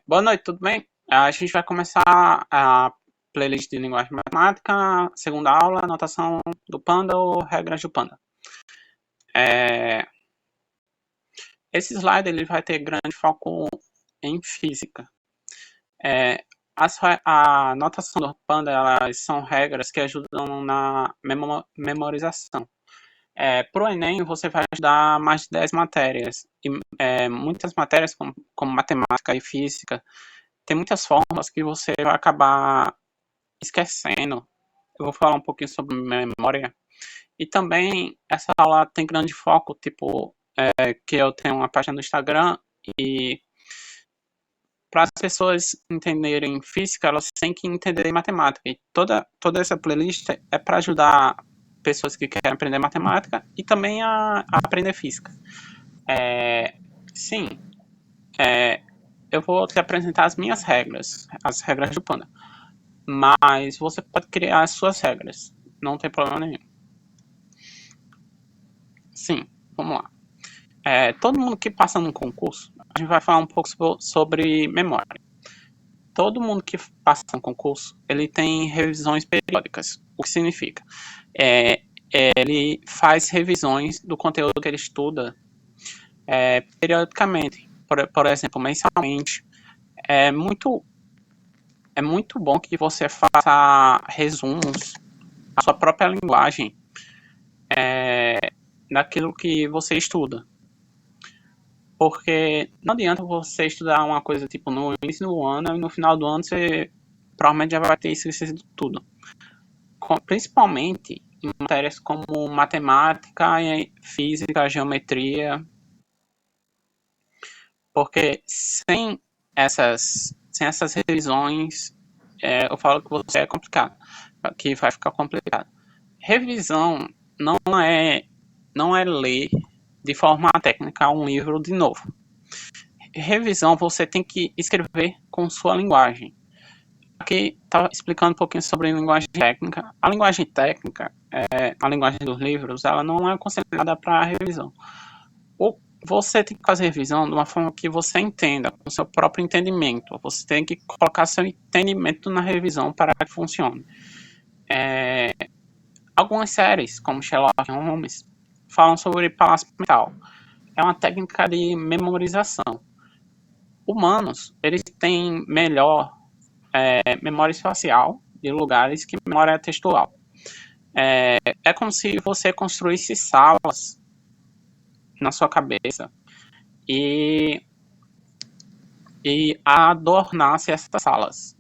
Boa noite, tudo bem? A gente vai começar a playlist de linguagem matemática, segunda aula, notação do Panda ou regras do Panda. É, esse slide ele vai ter grande foco em física. A notação do Panda elas são regras que ajudam na memorização. Para o Enem, você vai estudar mais de 10 matérias. E muitas matérias, como matemática e física, tem muitas fórmulas que você vai acabar esquecendo. Eu vou falar um pouquinho sobre memória. E também essa aula tem grande foco, tipo, que eu tenho uma página no Instagram e para as pessoas entenderem física, elas têm que entender matemática. E toda essa playlist é para ajudar pessoas que querem aprender matemática e também a aprender física. Sim, eu vou te apresentar as minhas regras, as regras do Panda. Mas você pode criar as suas regras, não tem problema nenhum. Sim, vamos lá. Todo mundo que passa num concurso, a gente vai falar um pouco sobre memória. Todo mundo que passa no concurso, ele tem revisões periódicas. O que significa? Ele faz revisões do conteúdo que ele estuda periodicamente. Por exemplo, mensalmente. É muito, é muito bom que você faça resumos na sua própria linguagem daquilo que você estuda. Porque não adianta você estudar uma coisa tipo no início do ano e no final do ano você provavelmente já vai ter esquecido tudo. Principalmente em matérias como matemática, física, geometria, porque sem essas revisões, eu falo que você é complicado, que vai ficar complicado. Revisão não é, não é ler de forma técnica um livro de novo. Revisão você tem que escrever com sua linguagem. Aqui estava explicando um pouquinho sobre linguagem técnica. A linguagem técnica, a linguagem dos livros, ela não é considerada para revisão. Você tem que fazer revisão de uma forma que você entenda, com o seu próprio entendimento. Você tem que colocar seu entendimento na revisão para que funcione. Algumas séries, como Sherlock Holmes, falam sobre palácio mental. É uma técnica de memorização. Humanos, eles têm melhor memória espacial de lugares que memória textual. É como se você construísse salas na sua cabeça e, e adornasse essas salas.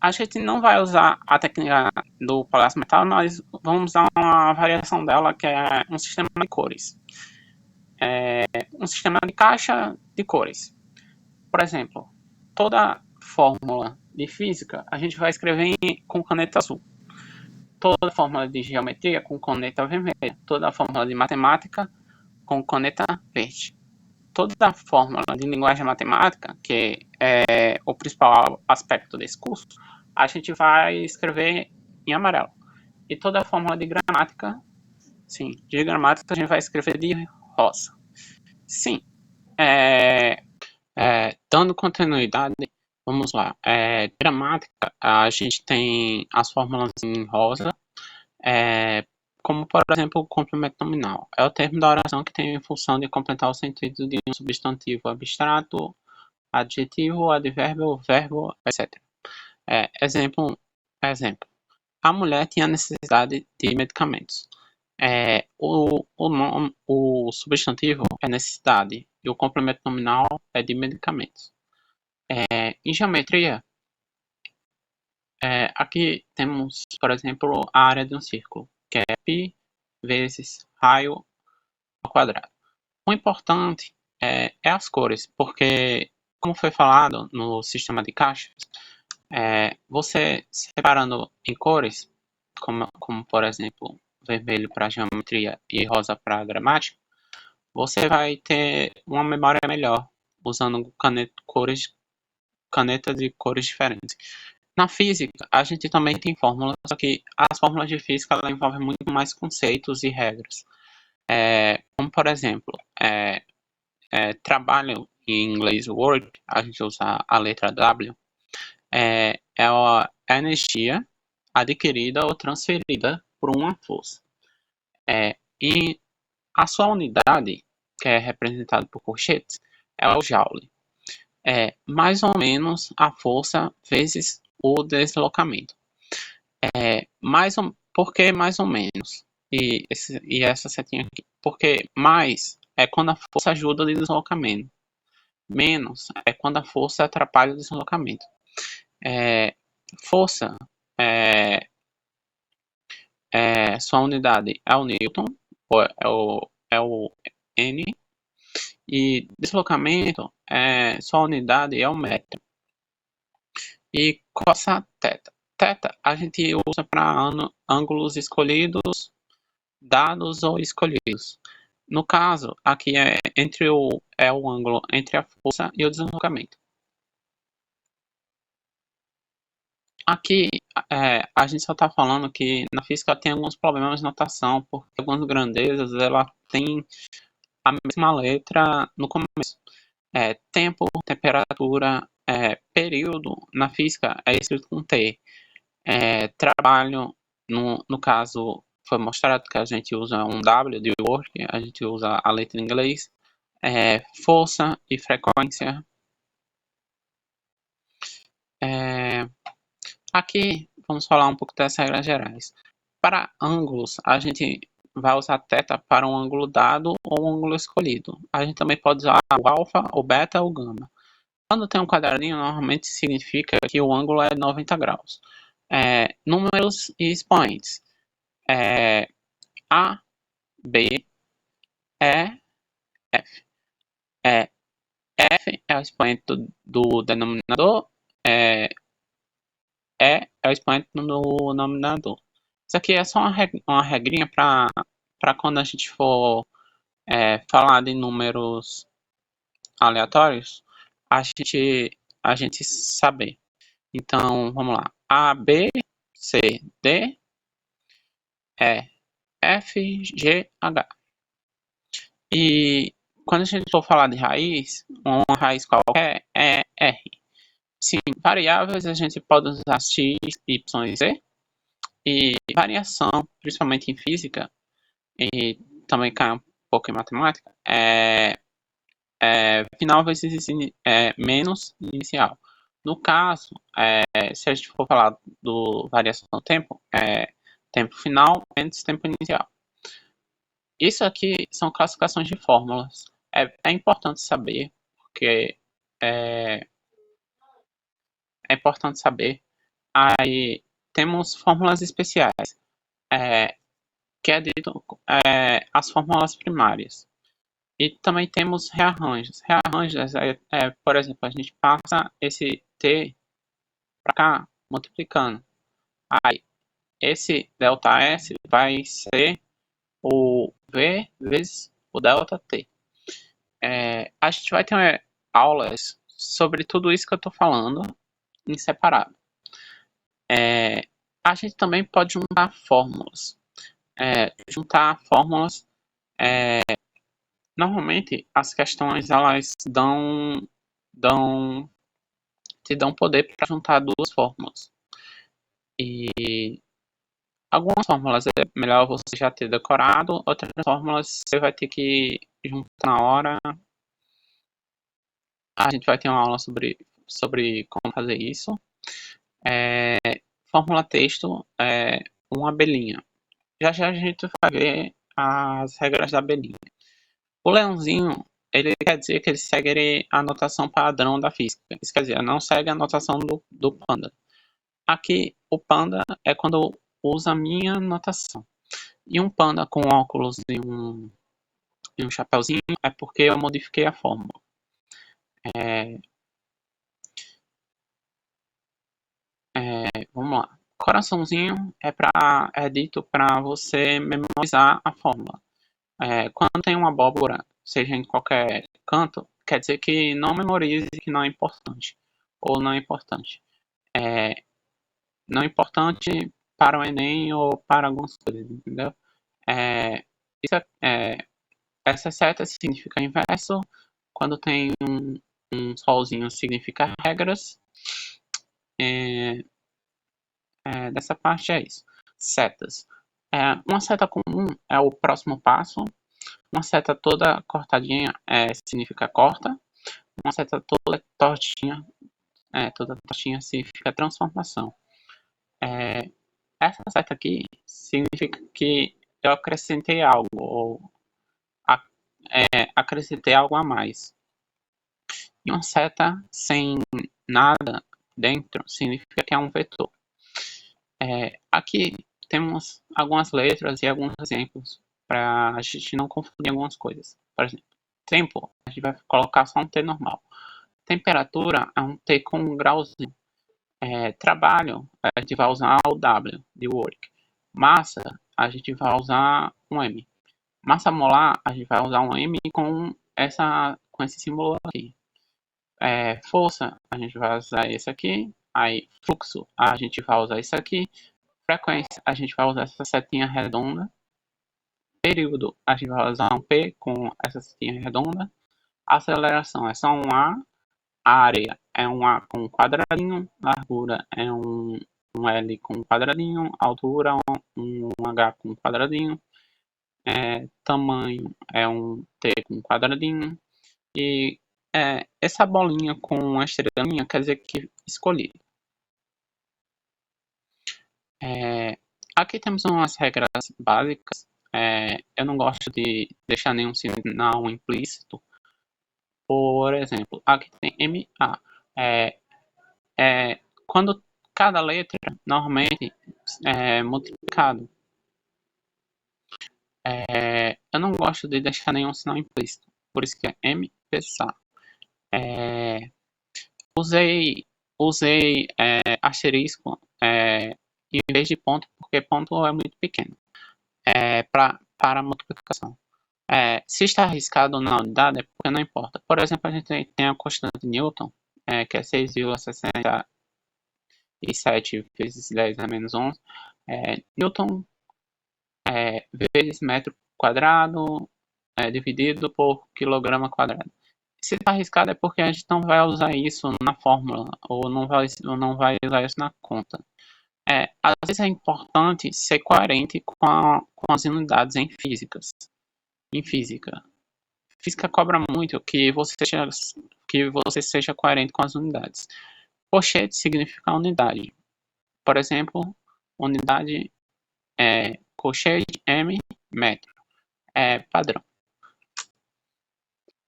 A gente não vai usar a técnica do Palácio Mental, nós vamos usar uma variação dela que é um sistema de cores. Um sistema de caixa de cores. Por exemplo, toda fórmula de física a gente vai escrever com caneta azul. Toda fórmula de geometria com caneta vermelha. Toda fórmula de matemática com caneta verde. Toda fórmula de linguagem matemática, que é o principal aspecto desse curso, a gente vai escrever em amarelo. E toda fórmula de gramática, sim, de gramática a gente vai escrever de rosa. Sim, dando continuidade, vamos lá. Gramática, a gente tem as fórmulas em rosa, como por exemplo o complemento nominal. É o termo da oração que tem a função de completar o sentido de um substantivo abstrato, adjetivo, advérbio, verbo, etc. Exemplo. A mulher tinha necessidade de medicamentos. O substantivo é necessidade e o complemento nominal é de medicamentos. Em geometria, aqui temos, por exemplo, a área de um círculo, que é π vezes raio ao quadrado. O importante é as cores, porque, como foi falado no sistema de caixas, você separando em cores, como por exemplo, vermelho para geometria e rosa para gramática, você vai ter uma memória melhor usando canetas de cores diferentes. Na física, a gente também tem fórmulas, só que as fórmulas de física ela envolvem muito mais conceitos e regras. Como por exemplo, trabalho em inglês work, a gente usa a letra W, é a energia adquirida ou transferida por uma força. E a sua unidade, que é representada por colchetes, é o joule. É mais ou menos a força vezes o deslocamento. Por que mais ou menos? E essa setinha aqui. Porque mais é quando a força ajuda o deslocamento. Menos é quando a força atrapalha o deslocamento. Força, é, sua unidade é o Newton, é o N, e deslocamento, sua unidade é o metro. E cossa teta. Teta a gente usa para ângulos escolhidos, dados ou escolhidos. No caso, aqui é o ângulo entre a força e o deslocamento. Aqui, a gente só está falando que na física tem alguns problemas de notação, porque algumas grandezas ela tem a mesma letra no começo. Tempo, temperatura, período, na física é escrito com T. Trabalho, no caso, foi mostrado que a gente usa um W de work, a gente usa a letra em inglês. Força e frequência. Aqui vamos falar um pouco das regras gerais. Para ângulos, a gente vai usar θ para um ângulo dado ou um ângulo escolhido. A gente também pode usar o alfa, o beta ou o gama. Quando tem um quadradinho, normalmente significa que o ângulo é 90 graus. Números e expoentes. A, B, E, F. F é o expoente do denominador, E é o expoente do denominador. Isso aqui é só uma regrinha para quando a gente for falar de números aleatórios, a gente saber. Então, vamos lá. A, B, C, D, E, F, G, H. E quando a gente for falar de raiz, uma raiz qualquer é R. Sim, variáveis a gente pode usar x, y e z. E variação, principalmente em física, e também cai um pouco em matemática, final vezes menos inicial. No caso, se a gente for falar do variação do tempo, tempo final menos tempo inicial. Isso aqui são classificações de fórmulas. É importante saber, porque é importante saber. Aí temos fórmulas especiais, que é dito as fórmulas primárias. E também temos rearranjos. Rearranjos por exemplo, a gente passa esse t para cá multiplicando. Aí esse ΔS vai ser o V vezes o ΔT. A gente vai ter aulas sobre tudo isso que eu estou falando em separado. A gente também pode juntar fórmulas. Normalmente as questões elas te dão poder para juntar duas fórmulas. E algumas fórmulas é melhor você já ter decorado, outras fórmulas você vai ter que juntar na hora. A gente vai ter uma aula sobre como fazer isso. Fórmula texto é uma abelhinha. Já já a gente vai ver as regras da abelhinha. O leãozinho, ele quer dizer que ele segue a notação padrão da física. Isso quer dizer, não segue a notação do panda. Aqui, o panda é quando usa a minha notação. E um panda com óculos e um chapéuzinho é porque eu modifiquei a fórmula. Vamos lá. Coraçãozinho é dito para você memorizar a fórmula. Quando tem uma abóbora, seja em qualquer canto, quer dizer que não memorize, que não é importante. Ou não é importante. Não é importante para o Enem ou para algumas coisas, entendeu? Isso essa seta significa inverso, Quando tem um solzinho significa regras. Dessa parte é isso. Setas. Uma seta comum é o próximo passo. Uma seta toda cortadinha significa corta. Uma seta toda tortinha significa transformação. Essa seta aqui significa que eu acrescentei algo, ou acrescentei algo a mais. E uma seta sem nada dentro significa que é um vetor. Aqui temos algumas letras e alguns exemplos para a gente não confundir algumas coisas. Por exemplo, tempo, a gente vai colocar só um T normal. Temperatura é um T com um grauzinho. Trabalho, a gente vai usar o W de work. Massa, a gente vai usar um M. Massa molar, a gente vai usar um M com esse símbolo aqui. Força, a gente vai usar esse aqui. Aí, fluxo, a gente vai usar isso aqui. Frequência, a gente vai usar essa setinha redonda. Período, a gente vai usar um P com essa setinha redonda. Aceleração é só um A. Área é um A com um quadradinho. Largura é um L com um quadradinho. Altura um H com um quadradinho. Tamanho é um T com um quadradinho. E essa bolinha com uma estrelinha quer dizer que escolhi. Aqui temos umas regras básicas. Eu não gosto de deixar nenhum sinal implícito. Por exemplo, aqui tem MA. Quando cada letra normalmente é multiplicado. Eu não gosto de deixar nenhum sinal implícito. Por isso que é MPSA. Usei asterisco em vez de ponto, porque ponto é muito pequeno para multiplicação. Se está arriscado na unidade, é porque não importa. Por exemplo, a gente tem a constante de Newton, que é 6,67 vezes 10 a menos 11. Newton vezes metro quadrado dividido por quilograma quadrado. Se está arriscado é porque a gente não vai usar isso na fórmula, ou não vai usar isso na conta. Às vezes é importante ser coerente com as unidades em física. Física cobra muito que você seja coerente com as unidades. Pochete significa unidade. Por exemplo, unidade colchete M metro. Padrão.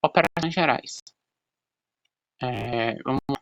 Operações gerais. Vamos lá.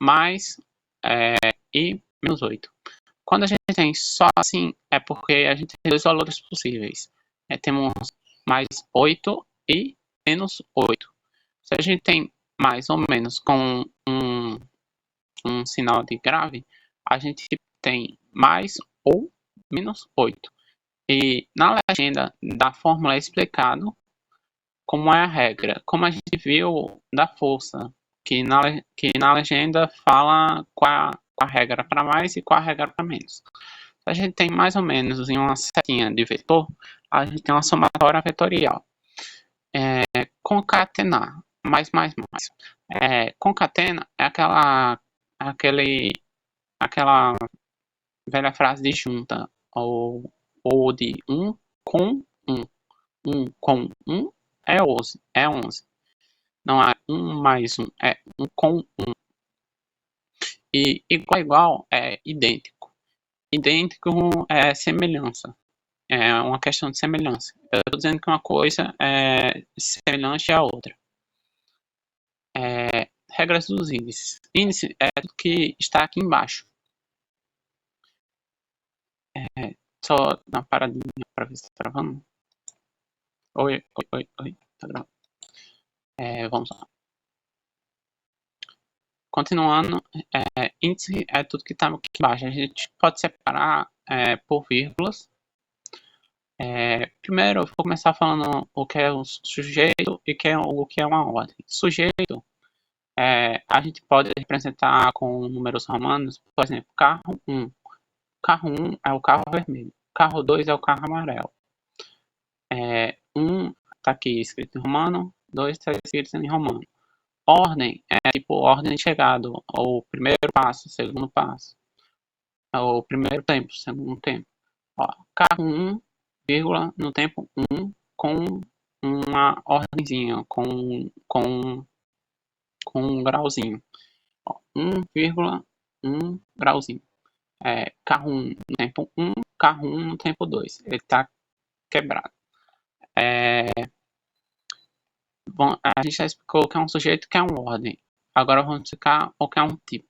Mais e menos 8. Quando a gente tem só assim, é porque a gente tem dois valores possíveis. Temos mais 8 e menos 8. Se a gente tem mais ou menos com um sinal de grave, a gente tem mais ou menos 8. E na legenda da fórmula é explicado como é a regra. Como a gente viu da força, que na legenda fala qual a regra para mais e qual a regra para menos. Se a gente tem mais ou menos em uma setinha de vetor, a gente tem uma somatória vetorial. Concatenar, mais. Concatena é aquela velha frase de junta, ou de um com um. Um com um é 11. Não é um mais um, é um com um. E igual é idêntico. Idêntico é semelhança. É uma questão de semelhança. Eu estou dizendo que uma coisa é semelhante à outra. Regras dos índices. Índice é tudo que está aqui embaixo. Só dar uma paradinha para ver se está gravando. Oi. Tá gravando. Vamos lá. Continuando, índice é tudo que está aqui embaixo. A gente pode separar por vírgulas. Primeiro, eu vou começar falando o que é um sujeito e o que é uma ordem. Sujeito, a gente pode representar com números romanos, por exemplo, carro 1. Carro 1 é o carro vermelho. Carro 2 é o carro amarelo. 1 tá aqui escrito em romano, 2 tá escrito em romano. Ordem é tipo ordem de chegada, ou primeiro passo, segundo passo, ou primeiro tempo, segundo tempo. Ó, carro 1, vírgula, no tempo 1, com uma ordenzinha, com um grauzinho. Ó, 1,1 grauzinho. Carro 1 no tempo 1, carro 1 no tempo 2. Ele tá quebrado. Bom, a gente já explicou o que é um sujeito e o que é uma ordem. Agora vamos explicar o que é um tipo.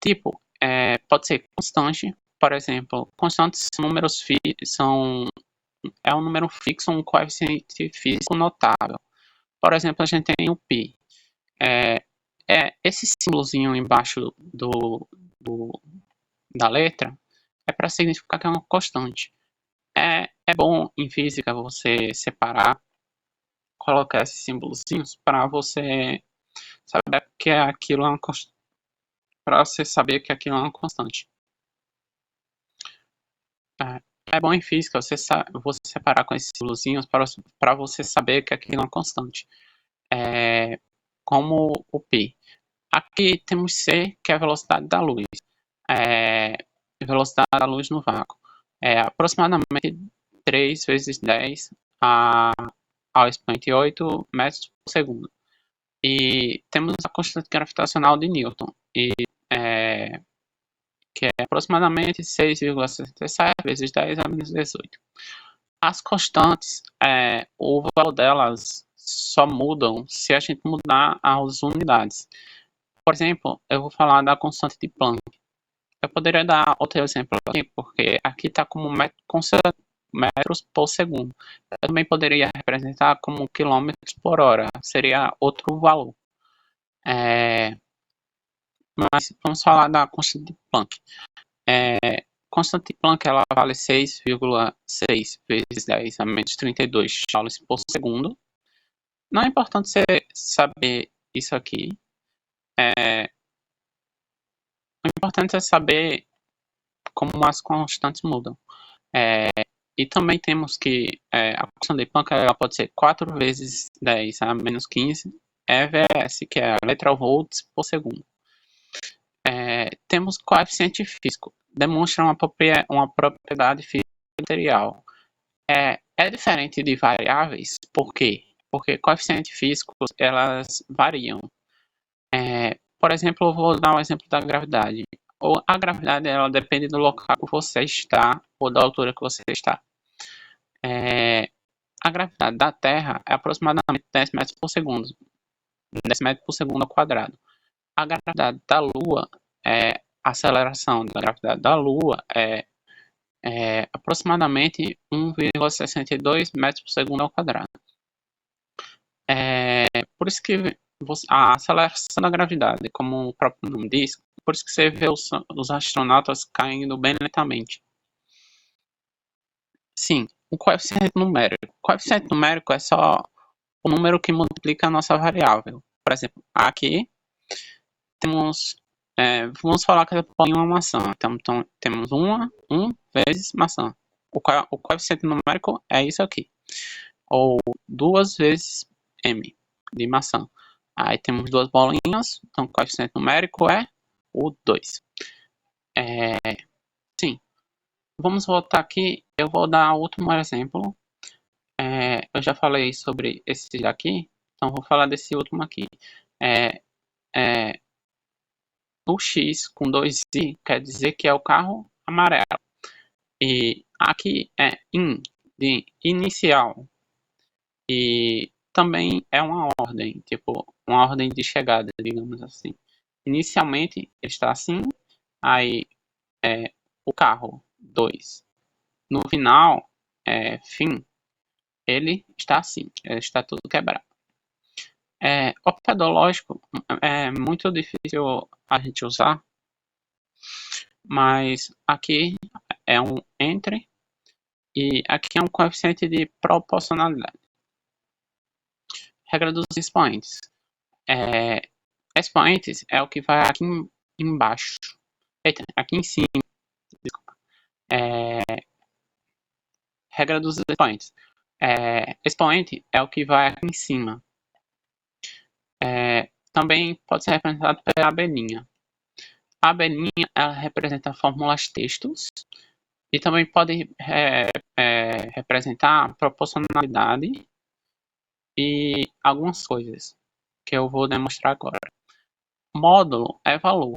Tipo pode ser constante, por exemplo, constantes são números é um número fixo, um coeficiente físico notável. Por exemplo, a gente tem o π. Esse símbolozinho embaixo da letra é para significar que é uma constante. É bom em física você separar, colocar esses símbolozinhos para você saber que aquilo é uma constante. Para você saber que aquilo é uma constante. É bom em física você separar com esses símbolozinhos para você saber que aquilo é uma constante. Como o π. Aqui temos c, que é a velocidade da luz. Velocidade da luz no vácuo. Aproximadamente 3 vezes 10 ao expoente 8 metros por segundo. E temos a constante gravitacional de Newton, que é aproximadamente 6,67 vezes 10 a menos 18. As constantes, o valor delas só mudam se a gente mudar as unidades. Por exemplo, eu vou falar da constante de Planck. Eu poderia dar outro exemplo aqui, porque aqui está como metros por segundo. Eu também poderia representar como quilômetros por hora, seria outro valor. Mas vamos falar da constante de Planck. Constante de Planck ela vale 6,6 vezes 10 a menos 32 joules por segundo. Não é importante você saber isso aqui. O importante é saber como as constantes mudam. E também temos que a constante de Planck ela pode ser 4 vezes 10 a menos 15 EVS, que é a letra volts por segundo. Temos coeficiente físico, demonstra uma propriedade física do material. É diferente de variáveis, por quê? Porque coeficientes físicos elas variam. Por exemplo, eu vou dar um exemplo da gravidade. A gravidade ela depende do local que você está ou da altura que você está. A gravidade da Terra é aproximadamente 10 metros por segundo. 10 metros por segundo ao quadrado. A gravidade da Lua, a aceleração da gravidade da Lua é aproximadamente 1,62 metros por segundo ao quadrado. Por isso que a aceleração da gravidade, como o próprio nome diz, por isso que você vê os astronautas caindo bem lentamente. Sim, o coeficiente numérico. O coeficiente numérico é só o número que multiplica a nossa variável. Por exemplo, aqui temos, vamos falar que é uma maçã. Então temos 1 vezes maçã. O coeficiente numérico é isso aqui. Ou 2 vezes m de maçã. Aí temos 2 bolinhas, então o coeficiente numérico é o 2. Sim. Vamos voltar aqui, eu vou dar outro exemplo. Eu já falei sobre esse daqui, então vou falar desse último aqui. O X com 2i quer dizer que é o carro amarelo. E aqui é in, de inicial. E também é uma ordem, tipo, uma ordem de chegada, digamos assim. Inicialmente ele está assim, aí o carro 2. No final, fim, ele está assim, ele está tudo quebrado. Operador lógico é muito difícil a gente usar, mas aqui é um entre e aqui é um coeficiente de proporcionalidade. Regra dos expoentes. Expoentes é o que vai aqui embaixo. Eita, aqui em cima. Desculpa. Regra dos expoentes. expoente é o que vai aqui em cima. Também pode ser representado pela abelhinha. A abelhinha, ela representa fórmulas textos e também pode representar proporcionalidade e algumas coisas que eu vou demonstrar agora. Módulo é valor.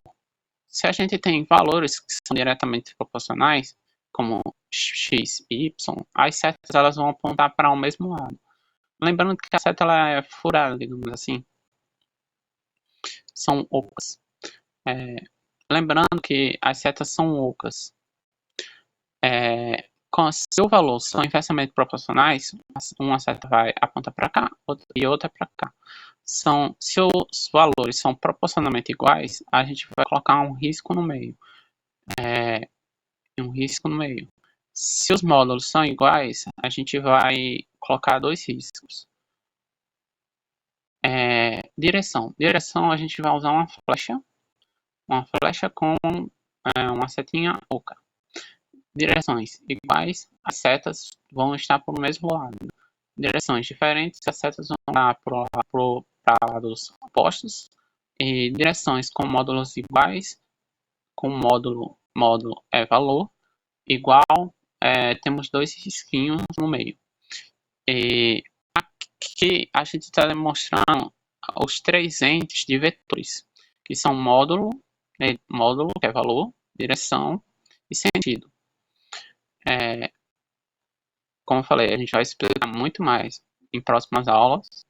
Se a gente tem valores que são diretamente proporcionais, como x e y, as setas elas vão apontar para o mesmo lado. Lembrando que a seta ela é furada, digamos assim. São ocas. Lembrando que as setas são ocas. Se o valor são inversamente proporcionais, uma seta vai apontar para cá e outra para cá. Se os valores são proporcionalmente iguais, a gente vai colocar um risco no meio. Se os módulos são iguais, a gente vai colocar dois riscos. Direção a gente vai usar uma flecha com uma setinha oca. Direções iguais, as setas vão estar para o mesmo lado. Direções diferentes, as setas vão estar para lados opostos. E direções com módulos iguais, com módulo é valor, igual, temos dois risquinhos no meio. E aqui a gente está demonstrando os três entes de vetores, que são módulo, que é valor, direção e sentido. Como eu falei, a gente vai explicar muito mais em próximas aulas.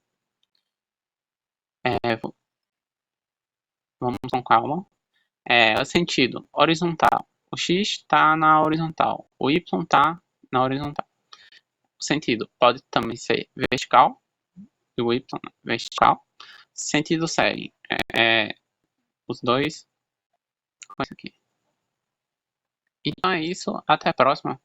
Vamos com calma. O sentido horizontal. O x está na horizontal. O y está na horizontal. O sentido pode também ser vertical. E o y vertical. Sentido segue. Os dois com isso aqui. Então é isso. Até a próxima.